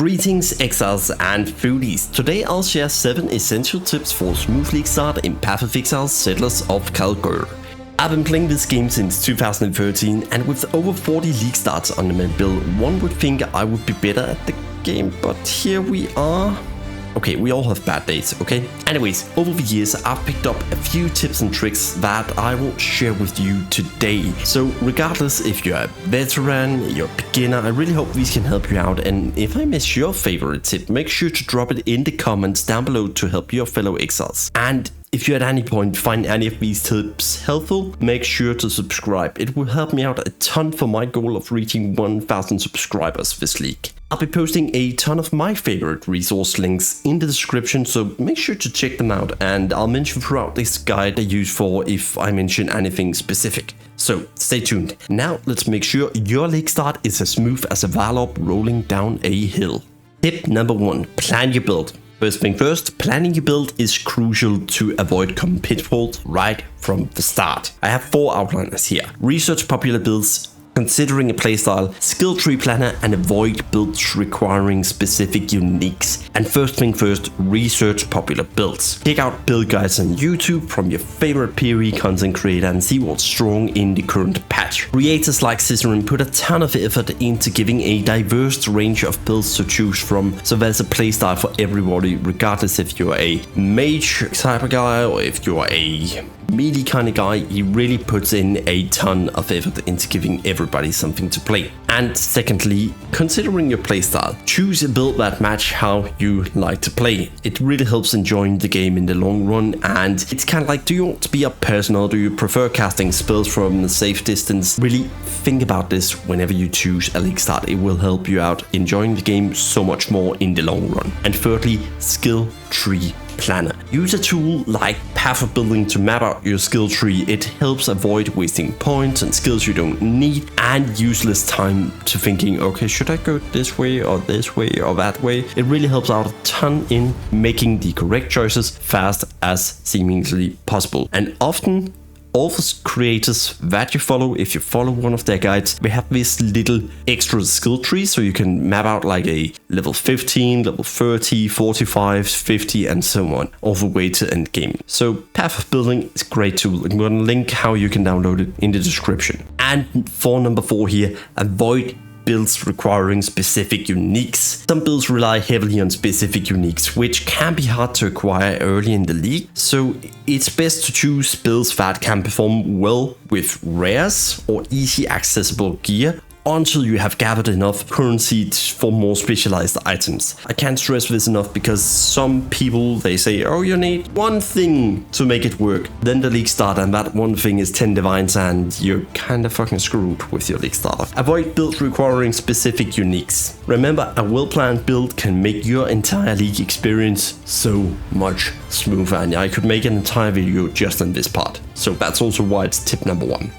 Greetings exiles and foodies. Today I'll share 7 essential tips for smooth league start in Path of Exile Settlers of Kalgur. I've been playing this game since 2013 and with over 40 league starts under my belt, one would think I would be better at the game, but here we are. Okay, we all have bad days, okay? Anyways, over the years I've picked up a few tips and tricks that I will share with you today. So regardless if you're a veteran, you're a beginner, I really hope these can help you out, and if I miss your favorite tip, make sure to drop it in the comments down below to help your fellow exiles. And if you at any point find any of these tips helpful, make sure to subscribe. It will help me out a ton for my goal of reaching 1000 subscribers this league. I'll be posting a ton of my favorite resource links in the description, so make sure to check them out, and I'll mention throughout this guide I use for if I mention anything specific. So stay tuned. Now let's make sure your league start is as smooth as a Varlop rolling down a hill. Tip number 1. Plan your build. First thing first, planning your build is crucial to avoid common pitfalls right from the start. I have 4 outliners here. Research popular builds, considering a playstyle, skill tree planner, and avoid builds requiring specific uniques. And first thing first, research popular builds. Check out build guides on YouTube from your favorite POE content creator and see what's strong in the current patch. Creators like Cicerin put a ton of effort into giving a diverse range of builds to choose from, so there's a playstyle for everybody, regardless if you're a mage type of guy or if you're a melee kind of guy. He really puts in a ton of effort into giving everybody something to play. And secondly, considering your playstyle, choose a build that match how you like to play. It really helps enjoying the game in the long run, and it's kind of like, do you want to be up personal? Do you prefer casting spells from a safe distance? Really think about this whenever you choose a league start. It will help you out enjoying the game so much more in the long run. And thirdly, skill tree planner. Use a tool like Path of Building to map out your skill tree. It helps avoid wasting points and skills you don't need and useless time to thinking, okay, should I go this way or that way? It really helps out a ton in making the correct choices fast as seemingly possible. And often all the creators that you follow, if you follow one of their guides, they have this little extra skill tree, so you can map out like a level 15, level 30, 45, 50 and so on, all the way to end game. So Path of Building is a great tool. I'm going to link how you can download it in the description. And for number 4 here, avoid builds requiring specific uniques. Some builds rely heavily on specific uniques, which can be hard to acquire early in the league, so it's best to choose builds that can perform well with rares or easy accessible gear until you have gathered enough currency for more specialized items. I can't stress this enough because some people, they say, oh, you need one thing to make it work. Then the league starter, and that one thing is 10 divines, and you're kind of fucking screwed with your league starter. Avoid builds requiring specific uniques. Remember, a well-planned build can make your entire league experience so much smoother, and I could make an entire video just on this part. So that's also why it's tip number 1.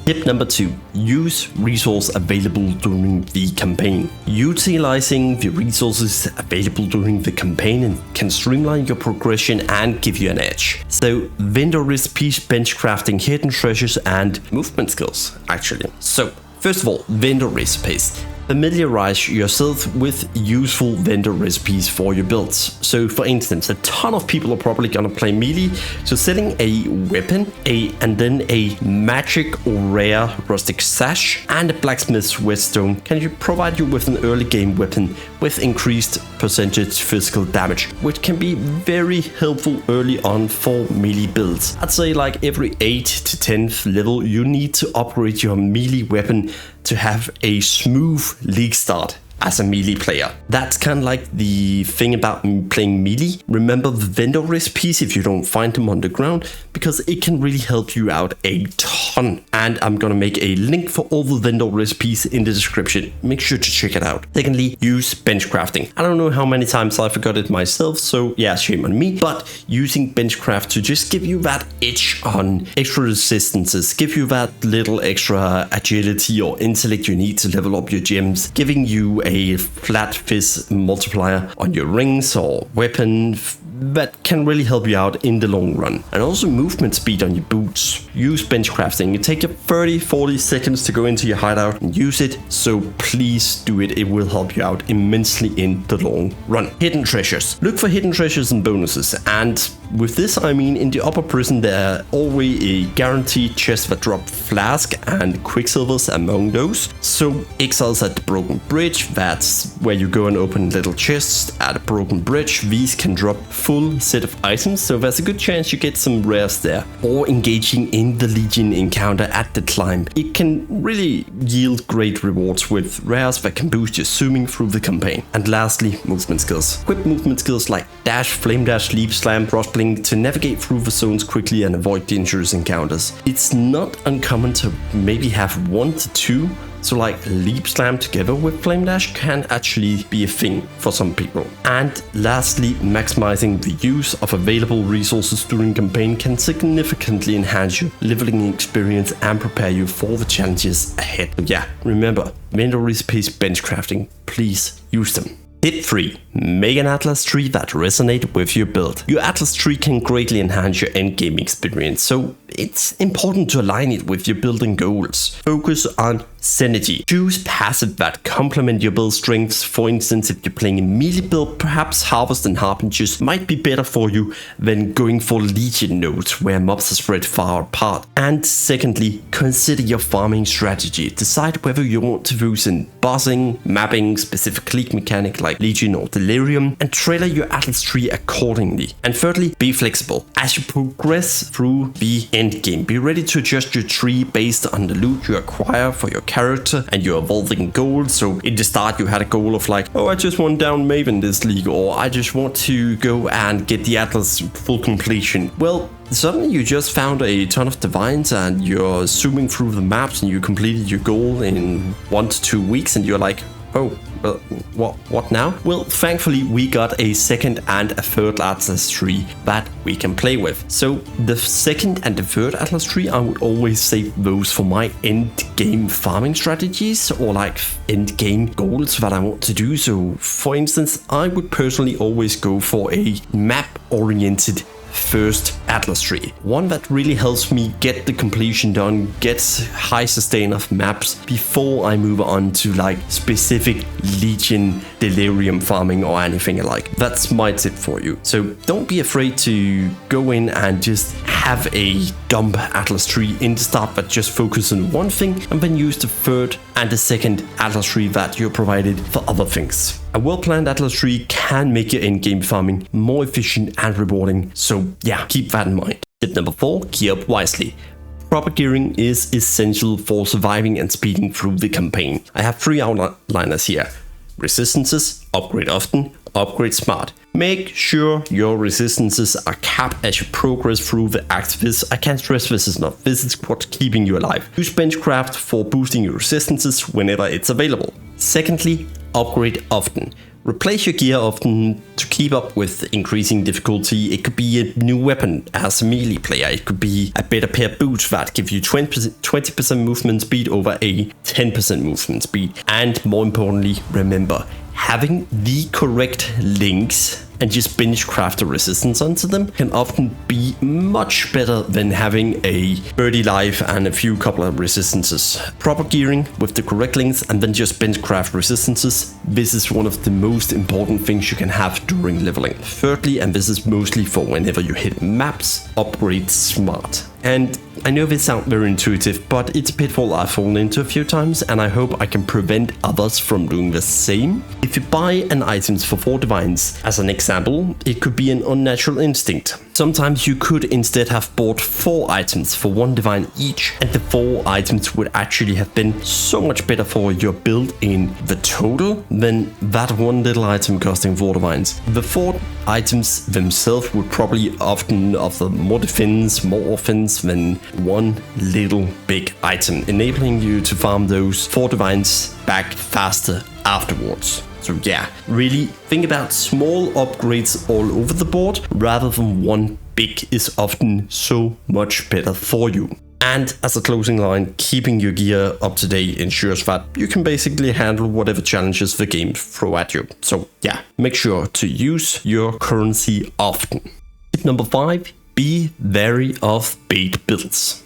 Tip number 2. Use resources available during the campaign. Utilizing the resources available during the campaign can streamline your progression and give you an edge. So vendor recipes, bench crafting, hidden treasures and movement skills actually. So first of all, vendor recipes. Familiarize yourself with useful vendor recipes for your builds. So for instance, a ton of people are probably gonna play melee, so selling a weapon, and then a magic or rare rustic sash and a blacksmith's whetstone can provide you with an early game weapon with increased percentage physical damage, which can be very helpful early on for melee builds. I'd say like every 8th to 10th level you need to upgrade your melee weapon to have a smooth league start as a melee player. That's kind of like the thing about playing melee. Remember the vendor recipes if you don't find them on the ground, because it can really help you out a ton. And I'm gonna make a link for all the vendor recipes in the description. Make sure to check it out. Secondly, use bench crafting. I don't know how many times I forgot it myself, so yeah, shame on me. But using bench craft to just give you that edge on extra resistances, give you that little extra agility or intellect you need to level up your gems, giving you a flat fizz multiplier on your rings or weapon, that can really help you out in the long run. And also movement speed on your boots. Use bench crafting. You take your 30-40 seconds to go into your hideout and use it, so please do it. It will help you out immensely in the long run. Hidden treasures. Look for hidden treasures and bonuses, and with this I mean in the upper prison there are always a guaranteed chest that drop flask and quicksilvers among those. So Exiles at the broken bridge, that's where you go and open little chests at a broken bridge. These can drop full set of items, so there's a good chance you get some rares there. Or engaging in the Legion encounter at the climb. It can really yield great rewards with rares that can boost your zooming through the campaign. And lastly, movement skills. Equip movement skills like dash, flame dash, leap, slam, cross blink to navigate through the zones quickly and avoid dangerous encounters. It's not uncommon to maybe have 1 to 2, so like leap slam together with flame dash can actually be a thing for some people. And lastly, maximizing the use of available resources during campaign can significantly enhance your leveling experience and prepare you for the challenges ahead. So yeah, remember, Vendor Recipies bench crafting, please use them. Tip 3. Make an Atlas tree that resonates with your build. Your Atlas tree can greatly enhance your endgame experience, so it's important to align it with your building goals. Focus on synergy. Choose passive that complement your build strengths. For instance, if you're playing a melee build, perhaps Harvest and Harbingers might be better for you than going for Legion nodes where mobs are spread far apart. And secondly, consider your farming strategy. Decide whether you want to focus in bossing, mapping, specific clique mechanic like Legion or Delirium, and trailer your Atlas tree accordingly. And thirdly, be flexible. As you progress through the endgame, be ready to adjust your tree based on the loot you acquire for your character and your evolving goals. So in the start you had a goal of like, oh, I just want down Maven this league, or I just want to go and get the Atlas full completion. Well, suddenly you just found a ton of divines and you're zooming through the maps and you completed your goal in 1 to 2 weeks and you're like, oh, well, what now? Well, thankfully we got a second and a third Atlas tree that we can play with. So the second and the third Atlas tree, I would always save those for my end game farming strategies or like end game goals that I want to do. So for instance, I would personally always go for a map oriented first Atlas tree. One that really helps me get the completion done, gets high sustain of maps before I move on to like specific Legion Delirium farming or anything alike. That's my tip for you. So don't be afraid to go in and just have a dump Atlas tree in the start that just focus on one thing and then use the third and the second Atlas tree that you're provided for other things. A well-planned Atlas tree can make your endgame farming more efficient and rewarding, so yeah, keep that in mind. Tip number 4, gear up wisely. Proper gearing is essential for surviving and speeding through the campaign. I have 3 outliners here. Resistances, upgrade often, upgrade smart. Make sure your resistances are capped as you progress through the activists. I can't stress this enough. This is what's keeping you alive. Use benchcraft for boosting your resistances whenever it's available. Secondly, upgrade often. Replace your gear often to keep up with increasing difficulty. It could be a new weapon as a melee player. It could be a better pair of boots that give you 20% movement speed over a 10% movement speed. And more importantly, remember, having the correct links and just bench craft a resistance onto them can often be much better than having a 30 life and a few couple of resistances. Proper gearing with the correct links and then just bench craft resistances. This is one of the most important things you can have during leveling. Thirdly, and this is mostly for whenever you hit maps, upgrade smart. And I know this sounds very intuitive, but it's a pitfall I've fallen into a few times, and I hope I can prevent others from doing the same. If you buy an item for 4 divines, as an example, it could be an unnatural instinct. Sometimes you could instead have bought 4 items for 1 divine each, and the 4 items would actually have been so much better for your build in the total than that 1 little item costing 4 divines. The 4 items themselves would probably often offer more defense, more offense than 1 little big item, enabling you to farm those 4 divines back faster afterwards. So yeah, really think about small upgrades all over the board rather than one big is often so much better for you. And as a closing line, keeping your gear up to date ensures that you can basically handle whatever challenges the game throw at you. So yeah, make sure to use your currency often. Tip number 5, be wary of bait builds.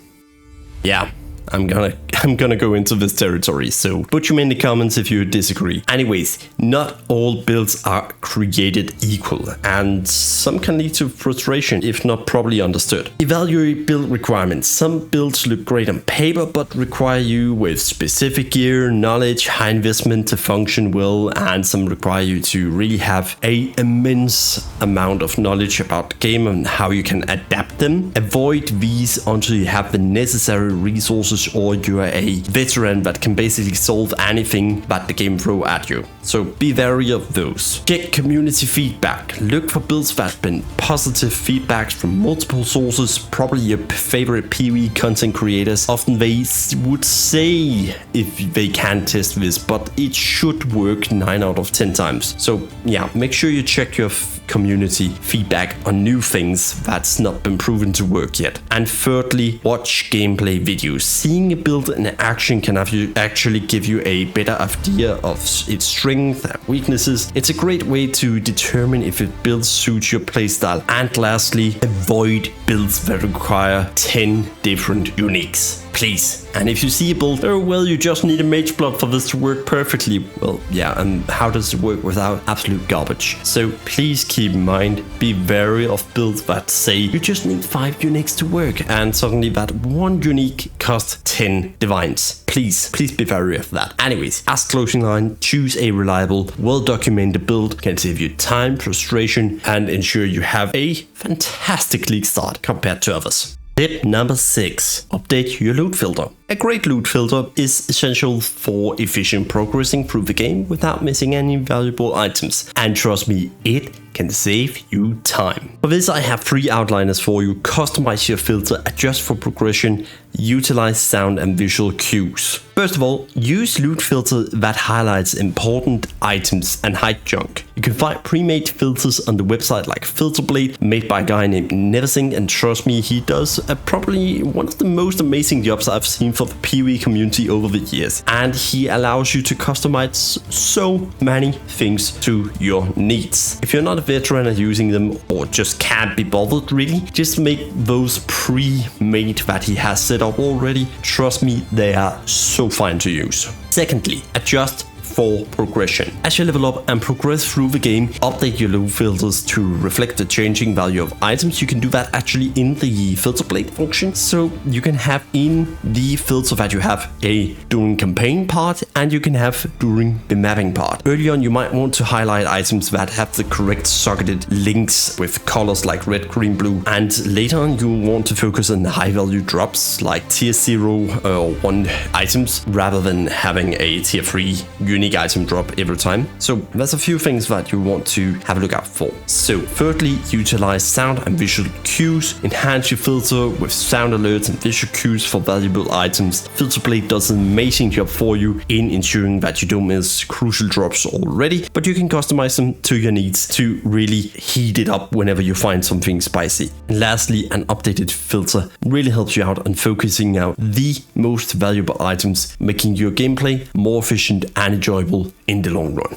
Yeah, I'm gonna go into this territory, so put them in the comments if you disagree. Anyways, not all builds are created equal, and some can lead to frustration if not properly understood. Evaluate build requirements. Some builds look great on paper, but require you with specific gear, knowledge, high investment to function well, and some require you to really have an immense amount of knowledge about the game and how you can adapt them. Avoid these until you have the necessary resources or you are a veteran that can basically solve anything that the game throw at you. So be wary of those. Check community feedback. Look for builds that have been positive feedbacks from multiple sources, probably your favorite POE content creators. Often they would say if they can test this, but it should work 9 out of 10 times. So yeah, make sure you check your community feedback on new things that's not been proven to work yet. And thirdly, watch gameplay videos. Seeing a build in action can actually give you a better idea of its strength and weaknesses. It's a great way to determine if it build suits your playstyle. And lastly, avoid builds that require 10 different uniques. Please. And if you see a build, oh well, you just need a mage block for this to work perfectly. Well, yeah, and how does it work without absolute garbage? So please keep in mind, be wary of builds that say you just need 5 uniques to work, and suddenly that 1 unique costs 10 divines. Please be wary of that. Anyways, as closing line, choose a reliable, well-documented build. Can save you time, frustration, and ensure you have a fantastic league start compared to others. Tip number 6, update your loot filter. A great loot filter is essential for efficient progressing through the game without missing any valuable items. And trust me, it can save you time. For this I have 3 outliners for you. Customize your filter, adjust for progression, utilize sound and visual cues. First of all, use loot filter that highlights important items and hide junk. You can find pre-made filters on the website like Filterblade, made by a guy named Neversing, and trust me, he does probably one of the most amazing jobs I've seen for the POE community over the years. And he allows you to customize so many things to your needs. If you're not a veteran at using them or just can't be bothered really, just make those pre-made that he has set up already. Trust me, they are so fine to use. Secondly, adjust for progression. As you level up and progress through the game, update your loot filters to reflect the changing value of items. You can do that actually in the filter blade function. So you can have in the filter that you have a during campaign part and you can have during the mapping part. Early on, you might want to highlight items that have the correct socketed links with colors like red, green, blue. And later on, you want to focus on the high value drops like tier 0 or 1 items rather than having a tier 3 unique item drop every time. So there's a few things that you want to have a look out for. So thirdly, utilize sound and visual cues. Enhance your filter with sound alerts and visual cues for valuable items. Filterblade does an amazing job for you in ensuring that you don't miss crucial drops already, but you can customize them to your needs to really heat it up whenever you find something spicy. And lastly, an updated filter really helps you out on focusing out the most valuable items, making your gameplay more efficient and enjoyable in the long run.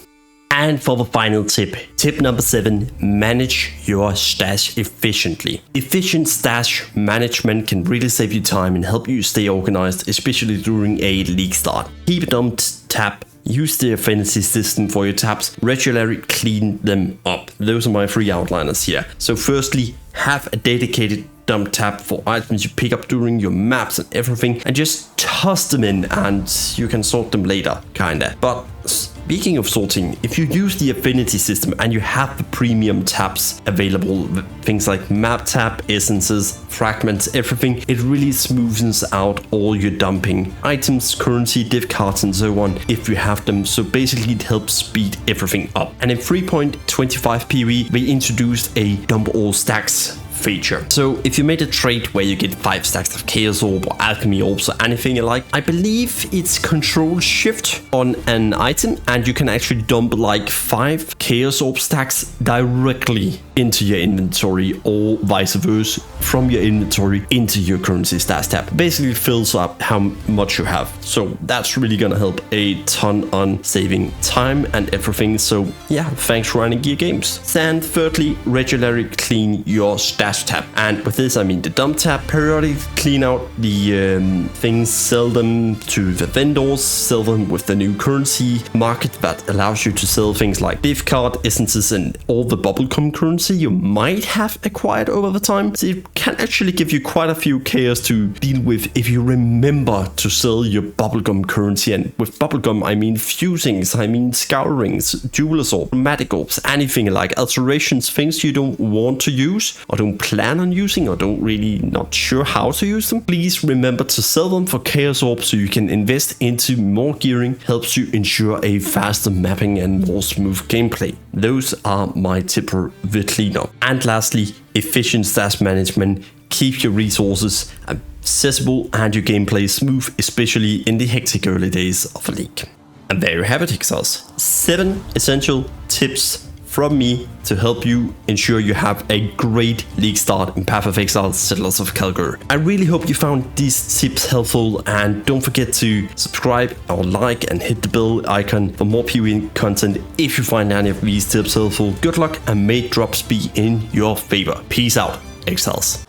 And for the final tip number 7, manage your stash efficiently. Efficient stash management can really save you time and help you stay organized, especially during a league start. Keep a dumped tab. Use the affinity system for your tabs. Regularly clean them up. Those are my 3 outliners here. So firstly, have a dedicated dump tab for items you pick up during your maps and everything, and just toss them in and you can sort them later, kinda. But speaking of sorting, if you use the affinity system and you have the premium tabs available, things like map tab, essences, fragments, everything, it really smoothens out all your dumping items, currency, div cards and so on if you have them. So basically it helps speed everything up. And in 3.25 POE, we introduced a dump all stacks feature. So if you made a trade where you get 5 stacks of Chaos Orb or Alchemy Orbs or anything you like, I believe it's Control Shift on an item, and you can actually dump like 5 Chaos Orb stacks directly into your inventory, or vice versa, from your inventory into your currency stash tab. Basically fills up how much you have. So that's really gonna help a ton on saving time and everything. So yeah, thanks for running your games. And thirdly, regularly clean your stash tab. And with this I mean the dump tab. Periodically clean out the things, sell them to the vendors, sell them with the new currency market that allows you to sell things like gift card, essences, and all the bubblegum currency you might have acquired over the time. So it can actually give you quite a few chaos to deal with if you remember to sell your bubblegum currency. And with bubblegum I mean fusings, I mean scourings, jewelers or chromatic orbs, anything like alterations, things you don't want to use or don't plan on using or don't really not sure how to use them. Please remember to sell them for chaos orbs so you can invest into more gearing. Helps you ensure a faster mapping and more smooth gameplay. Those are my tips for the cleanup. And lastly, efficient stash management. Keep your resources accessible and your gameplay smooth, especially in the hectic early days of a league. And there you have it, Exiles. 7 essential tips from me to help you ensure you have a great league start in Path of Exile Settlers of Calgary. I really hope you found these tips helpful, and don't forget to subscribe or like and hit the bell icon for more POE content if you find any of these tips helpful. Good luck and may drops be in your favor. Peace out, Exiles.